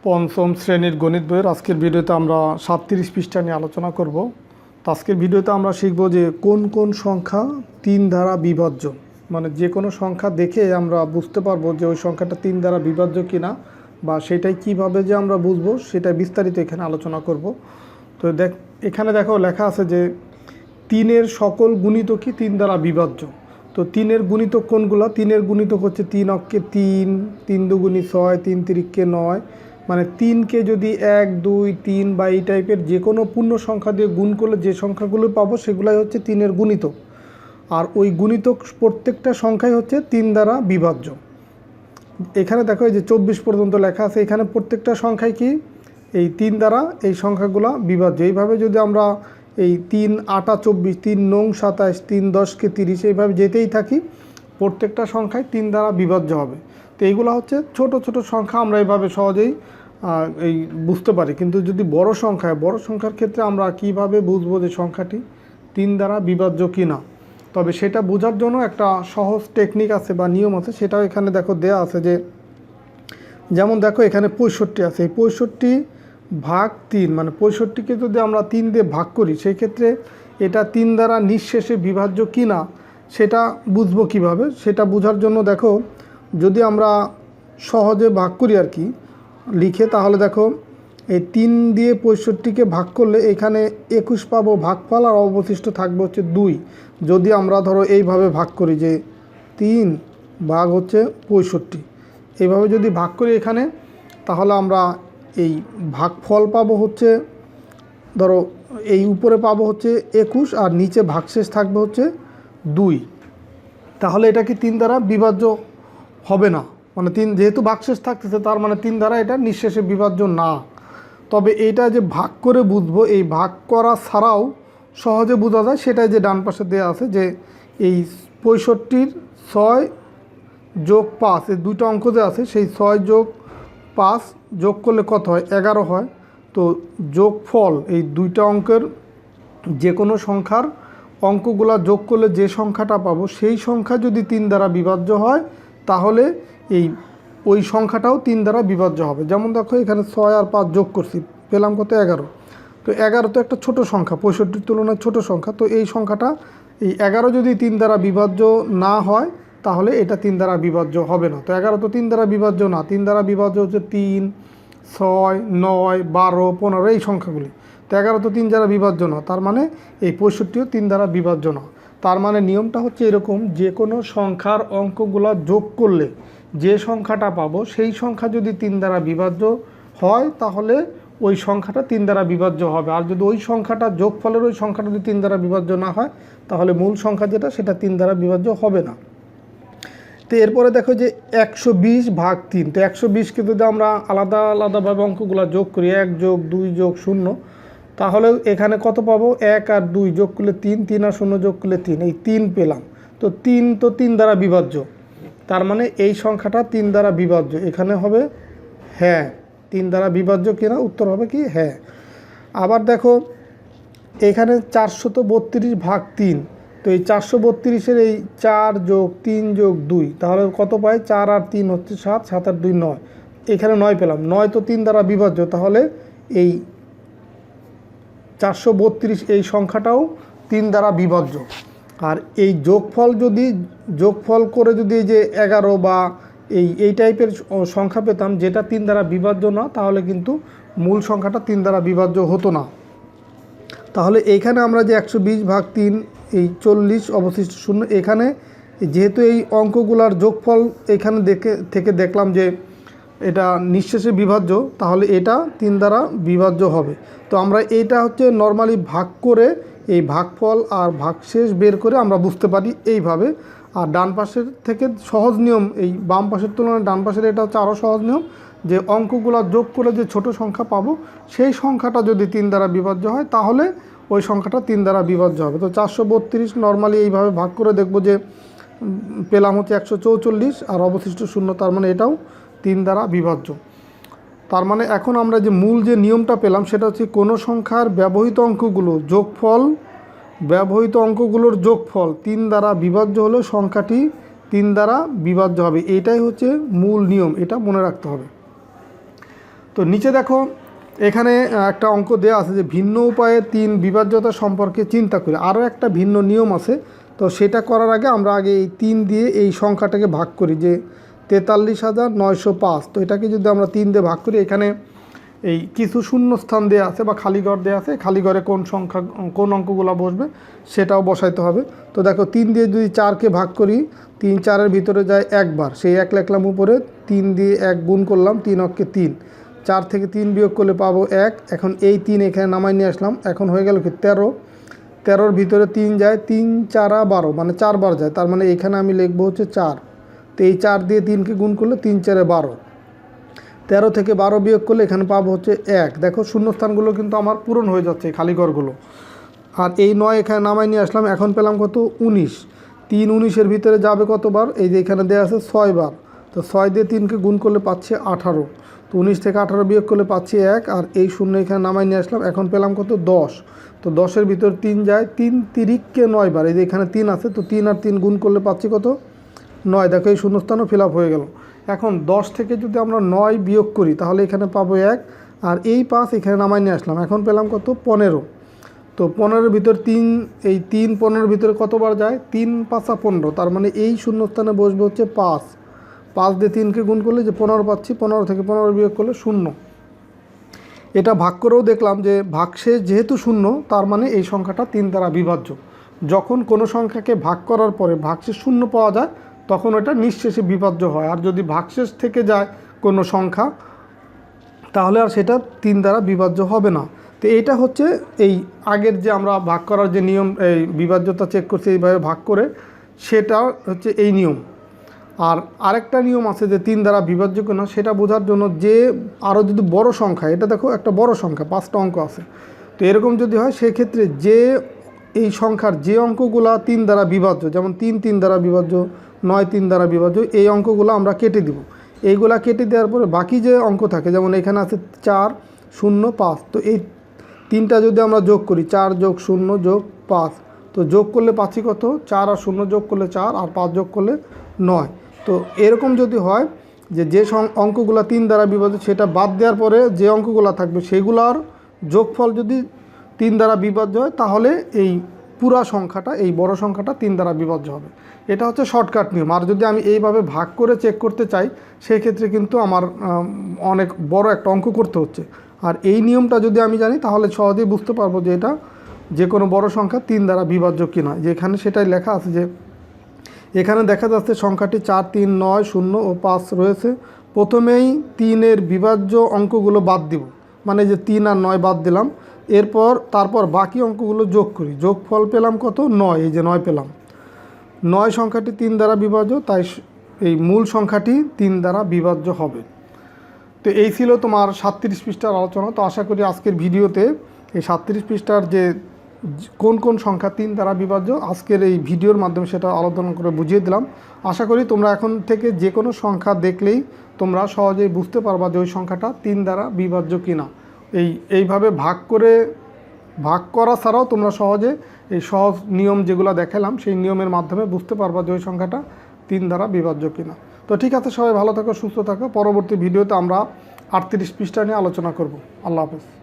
পঞ্চম শ্রেণীর গণিত বইয়ের আজকের ভিডিওতে আমরা 37 পৃষ্ঠা নিয়ে আলোচনা করব। তো আজকের ভিডিওতে আমরা শিখব যে কোন কোন সংখ্যা 3 দ্বারা বিভাজ্য, মানে যে কোনো সংখ্যা দেখে আমরা বুঝতে পারবো যে ওই সংখ্যাটা 3 দ্বারা বিভাজ্য কিনা, বা সেটাই কিভাবে যে আমরা বুঝবো সেটা বিস্তারিত এখানে আলোচনা করব। তো এখানে দেখো লেখা আছে যে 3-এর সকল গুণিতকই 3 দ্বারা বিভাজ্য। তো 3-এর গুণিতক কোনগুলো? 3-এর গুণিতক হচ্ছে 3 অক্ষে 3, 3 দুগুণী 6, 3 তিরিক্ষে 9। মানে 3কে যদি 1, 2, 3 বা এই টাইপের যে কোনো পূর্ণ সংখ্যা দিয়ে গুণ করলে যে সংখ্যাগুলো পাবো সেগুলাই হচ্ছে 3-এর গুণিতক। আর ওই গুণিতক প্রত্যেকটা সংখ্যাই হচ্ছে 3 দ্বারা বিভাজ্য। এখানে দেখো এই যে 24 পর্যন্ত লেখা আছে, এখানে প্রত্যেকটা সংখ্যাই কি এই 3 দ্বারা এই সংখ্যাগুলো বিভাজ্য। এইভাবে যদি আমরা এই 3 8 24, 3 9 27, 3 10 30 এইভাবে যেতেই থাকি, প্রত্যেকটা সংখ্যায় 3 দ্বারা বিভাজ্য হবে। তো এইগুলো হচ্ছে ছোট ছোট সংখ্যা, আমরা এইভাবে সহজেই এই বুঝতে পারি। কিন্তু যদি বড় সংখ্যার ক্ষেত্রে আমরা কিভাবে বুঝবো যে সংখ্যাটি 3 দ্বারা বিভাজ্য কিনা, তবে সেটা বোঝার জন্য একটা সহজ টেকনিক আছে বা নিয়ম আছে, সেটাও এখানে দেখো দেয়া আছে। যে যেমন দেখো এখানে 65 আছে, এই 65 ভাগ 3, মানে 65কে যদি আমরা 3 দিয়ে ভাগ করি সেই ক্ষেত্রে এটা 3 দ্বারা নিঃশেষে বিভাজ্য কিনা সেটা বুঝবো কিভাবে। সেটা বোঝার জন্য দেখো যদি আমরা সহজে ভাগ করি আর কি লিখে, তাহলে দেখো এই 3 দিয়ে 65কে ভাগ করলে এখানে 21 পাবো ভাগফল, আর অবশিষ্ট থাকবে হচ্ছে 2। যদি আমরা ধরো এইভাবে ভাগ করি যে 3 ভাগ হচ্ছে 65, এইভাবে যদি ভাগ করি এখানে, তাহলে আমরা এই ভাগফল পাবো হচ্ছে ধরো এই উপরে পাবো হচ্ছে 21, আর নিচে ভাগশেষ থাকবে হচ্ছে 2। তাহলে এটা কি 3 দ্বারা বিভাজ্য হবে না, মানে 3 যেহেতু ভাগশেষ থাকতেছে তার মানে 3 দ্বারা এটা নিঃশেষে বিভাজ্য না। তবে এইটা যে ভাগ করে বুঝবো, এই ভাগ করা ছাড়াও সহজে বোঝা যায়, সেটাই যে ডান পাশে দেওয়া আছে যে এই 65-র 6 যোগ 5, এই দুইটা অঙ্ক যে আছে সেই 6 যোগ 5 যোগ করলে কত হয়? 11 হয়। তো যোগফল এই দুইটা অঙ্কের যে কোনো সংখ্যার অঙ্কগুলা যোগ করলে যে সংখ্যাটা পাবো সেই সংখ্যা যদি 3 দ্বারা বিভাজ্য হয়, তাহলে ওই সংখ্যাটাও 3 দ্বারা বিভাজ্য হবে। যেমন দেখো এখানে 6 আর 5 যোগ করছি, পেলাম কত? 11। তো 11 তো একটা ছোট সংখ্যা, 65-র তুলনায় ছোট সংখ্যা। তো এই সংখ্যাটা এই 11 যদি 3 দ্বারা বিভাজ্য না হয়, তাহলে এটা 3 দ্বারা বিভাজ্য হবে না। তো 11 তো 3 দ্বারা বিভাজ্য না, 3 দ্বারা বিভাজ্য হচ্ছে 3, 6, 9, 12, 15 এই সংখ্যাগুলি। তো 11 তো 3 দ্বারা বিভাজ্য না, তার মানে এই 65ও 3 দ্বারা বিভাজ্য না। তার মানে নিয়মটা হচ্ছে এরকম, যে কোনো সংখ্যার অঙ্কগুলা যোগ করলে যে সংখ্যাটা পাবো সেই সংখ্যা যদি 3 দ্বারা বিভাজ্য হয়, তাহলে ওই সংখ্যাটা 3 দ্বারা বিভাজ্য হবে। আর যদি ওই সংখ্যাটা যোগফলের ওই সংখ্যাটা যদি 3 দ্বারা বিভাজ্য না হয়, তাহলে মূল সংখ্যা যেটা সেটা 3 দ্বারা বিভাজ্য হবে না। তো এরপরে দেখো যে 120 ভাগ 3। তো 120কে যদি আমরা আলাদা আলাদাভাবে অঙ্কগুলো যোগ করি, 1 যোগ 2 যোগ 0, তাহলে এখানে কত পাবো? 1 আর 2 যোগ করলে 3, 3 আর 0 যোগ করলে 3, এই 3 পেলাম। তো 3 দ্বারা বিভাজ্য, তার মানে এই সংখ্যাটা 3 দ্বারা বিভাজ্য। এখানে হবে হ্যাঁ, 3 দ্বারা বিভাজ্য কিনা, উত্তর হবে কি হ্যাঁ। আবার দেখো এখানে 432 ভাগ 3। তো এই 432-এর এই 4 যোগ 3 যোগ 2, তাহলে কত পাই? 4 আর 3 হচ্ছে 7, 7 আর 2 9, এখানে 9 পেলাম। 9 তো 3 দ্বারা বিভাজ্য, তাহলে এই 432 এই সংখ্যাটাও 3 দ্বারা বিভাজ্য। আর এই যোগফল করে যদি এই যে 11 বা এই টাইপের সংখ্যা পেতাম যেটা 3 দ্বারা বিভাজ্য না, তাহলে কিন্তু মূল সংখ্যাটা 3 দ্বারা বিভাজ্য হতো না। তাহলে এইখানে আমরা যে 120 ভাগ 3, এই 40 অবশিষ্ট 0, এখানে যেহেতু এই অঙ্কগুলার যোগফল এখানে থেকে দেখলাম যে এটা নিঃশেষে বিভাজ্য, তাহলে এটা 3 দ্বারা বিভাজ্য হবে। তো আমরা এটা হচ্ছে নর্মালি ভাগ করে এই ভাগফল আর ভাগশেষ বের করে আমরা বুঝতে পারি এইভাবে। আর ডান পাশের থেকে সহজ নিয়ম, এই বাম পাশের তুলনায় ডান পাশের এটা হচ্ছে আরও সহজ নিয়ম, যে অঙ্কগুলো যোগ করে যে ছোট সংখ্যা পাবো সেই সংখ্যাটা যদি 3 দ্বারা বিভাজ্য হয়, তাহলে ওই সংখ্যাটা 3 দ্বারা বিভাজ্য হবে। তো 432 নর্মালি এইভাবে ভাগ করে দেখব যে পেলাম হচ্ছে 144 আর অবশিষ্ট 0, তার মানে এটাও 3 দ্বারা বিভাজ্য। তার মানে এখন আমরা যে মূল যে নিয়মটা পেলাম সেটা হচ্ছে কোনো সংখ্যার ব্যবহৃত অঙ্কগুলোর যোগফল 3 দ্বারা বিভাজ্য হলে সংখ্যাটি 3 দ্বারা বিভাজ্য হবে। এটাই হচ্ছে মূল নিয়ম, এটা মনে রাখতে হবে। তো নিচে দেখো এখানে একটা অঙ্ক দেওয়া আছে যে ভিন্ন উপায়ে 3 বিভাজ্যতা সম্পর্কে চিন্তা করি। আরও একটা ভিন্ন নিয়ম আছে, তো সেটা করার আগে আমরা আগে এই 3 দিয়ে এই সংখ্যাটাকে ভাগ করি যে 43,905। তো এটাকে যদি আমরা 3 দিয়ে ভাগ করি, এখানে এই কিছু শূন্যস্থান দেওয়া আছে বা খালি ঘর দেওয়া আছে, খালি ঘরে কোন অঙ্কগুলো বসবে সেটাও বসাইতে হবে। তো দেখো 3 দিয়ে যদি 4কে ভাগ করি, 3 4-এর ভিতরে যায় একবার, সেই 1 লিখলাম উপরে, 3 দিয়ে 1 গুণ করলাম, 3 অক্ষে 3, 4 থেকে 3 বিয়োগ করলে পাবো 1। এখন এই 3 এখানে নামাই নিয়ে আসলাম, এখন হয়ে গেল কি 13, 13-র ভিতরে 3 যায়, 3 4 12, মানে 4 বার যায়, তার মানে এখানে আমি লিখবো হচ্ছে 4। তো এই 4 দিয়ে 3কে গুণ করলে 3 4 12, 13 থেকে 12 বিয়োগ করলে এখানে পাবো হচ্ছে 1। দেখো শূন্যস্থানগুলো কিন্তু আমার পূরণ হয়ে যাচ্ছে, খালি ঘরগুলো। আর এই 9 এখানে নামাই নিয়ে আসলাম, এখন পেলাম কত 19। 3 19-এর ভিতরে যাবে কতবার, এই যে এখানে দেওয়া আছে 6 বার। তো 6 দিয়ে 3কে গুণ করলে পাচ্ছি 18। তো 19 থেকে 18 বিয়োগ করলে পাচ্ছি 1। আর এই শূন্য এখানে নামাই নিয়ে আসলাম, এখন পেলাম কত 10। তো 10-এর ভিতর 3 যায়, 3 তিরিককে 9 বার, এই যে এখানে 3 আছে, তো 3 আর 3 গুণ করলে পাচ্ছি কত 9। দেখো এই শূন্যস্থানও ফিল আপ হয়ে গেল। এখন 10 থেকে যদি আমরা 9 বিয়োগ করি তাহলে এখানে পাবো 1। আর এই 5 এখানে নামাই নিয়ে আসলাম, এখন পেলাম কত 15। তো 15-এর ভিতর 3, এই 3 15-এর ভিতরে কতবার যায়, 3 5 15, তার মানে এই শূন্যস্থানে বসবে হচ্ছে 5। 5 দিয়ে 3কে গুণ করলে যে 15 পাচ্ছি, 15 থেকে 15 বিয়োগ করলে 0। এটা ভাগ করেও দেখলাম যে ভাগশেষ যেহেতু 0, তার মানে এই সংখ্যাটা 3 দ্বারা বিভাজ্য। যখন কোনো সংখ্যাকে ভাগ করার পরে ভাগশেষ 0 পাওয়া যায় তখন ওটা নিঃশেষে বিভাজ্য হয়। আর যদি ভাগশেষ থেকে যায় কোনো সংখ্যা, তাহলে আর সেটা 3 দ্বারা বিভাজ্য হবে না। তো এইটা হচ্ছে এই আগের যে আমরা ভাগ করার যে নিয়ম, এই বিভাজ্যতা চেক করছি এইভাবে ভাগ করে, সেটা হচ্ছে এই নিয়ম। আর আরেকটা নিয়ম আছে যে 3 দ্বারা বিভাজ্য কিনা সেটা বোঝার জন্য, যে আরও যদি বড় সংখ্যা, এটা দেখো একটা বড় সংখ্যা 5টা অঙ্ক আছে, তো এরকম যদি হয় সেক্ষেত্রে যে এই সংখ্যার যে অঙ্কগুলা 3 দ্বারা বিভাজ্য, যেমন 3 3 দ্বারা বিভাজ্য, 9 3 দ্বারা বিভাজ্য, এই অঙ্কগুলো আমরা কেটে দিব। এইগুলা কেটে দেওয়ার পরে বাকি যে অঙ্ক থাকে, যেমন এখানে আছে 4 0 5, তো এই 3টা যদি আমরা যোগ করি, 4 যোগ 0 যোগ 5, তো যোগ করলে পাচ্ছি কত 4 আর 0 যোগ করলে 4 আর 5 যোগ করলে 9। তো এরকম যদি হয় যে অঙ্কগুলো 3 দ্বারা বিভাজ্য, সেটা বাদ দেওয়ার পরে যে অঙ্কগুলো থাকবে সেগুলোর যোগফল যদি 3 দ্বারা বিভাজ্য হয়, তাহলে এই পুরা সংখ্যাটা, এই বড় সংখ্যাটা 3 দ্বারা বিভাজ্য হবে। এটা হচ্ছে শর্টকাট নিয়ম। আর যদি আমি এইভাবে ভাগ করে চেক করতে চাই, সেই ক্ষেত্রে কিন্তু আমার অনেক বড় একটা অঙ্ক করতে হচ্ছে। আর এই নিয়মটা যদি আমি জানি তাহলে সহজেই বুঝতে পারবো যে এটা যে কোনো বড় সংখ্যা 3 দ্বারা বিভাজ্য কিনা। যেখানে সেটাই লেখা আছে যে এখানে দেখা যাচ্ছে সংখ্যাটি 4 3 9 0 ও 5 রয়েছে। প্রথমেই 3-এর বিভাজ্য অঙ্কগুলো বাদ দিব, মানে যে 3 আর 9 বাদ দিলাম, তারপর বাকি অঙ্কগুলো যোগ করি, যোগফল পেলাম কত 9, এই যে 9 পেলাম। 9 সংখ্যাটি 3 দ্বারা বিভাজ্য, তাই এই মূল সংখ্যাটি 3 দ্বারা বিভাজ্য হবে। তো এই ছিল তোমার 37 পৃষ্ঠার আলোচনা। তো আশা করি আজকের ভিডিওতে এই 37 পৃষ্ঠার যে কোন কোন সংখ্যা 3 দ্বারা বিভাজ্য, আজকের এই ভিডিওর মাধ্যমে সেটা আলোচনা করে বুঝিয়ে দিলাম। আশা করি তোমরা এখন থেকে যে কোনো সংখ্যা দেখলেই তোমরা সহজেই বুঝতে পারবা যে ওই সংখ্যাটা 3 দ্বারা বিভাজ্য কিনা। এইভাবে ভাগ করা ছাড়াও তোমরা সহজে এই সহজ নিয়ম যেগুলো দেখালাম সেই নিয়মের মাধ্যমে বুঝতে পারবা যে ওই সংখ্যাটা 3 দ্বারা বিভাজ্য কিনা। তো ঠিক আছে, সবাই ভালো থাকো, সুস্থ থাকো। পরবর্তী ভিডিওতে আমরা 38 পৃষ্ঠা নিয়ে আলোচনা করব। আল্লাহ হাফেজ।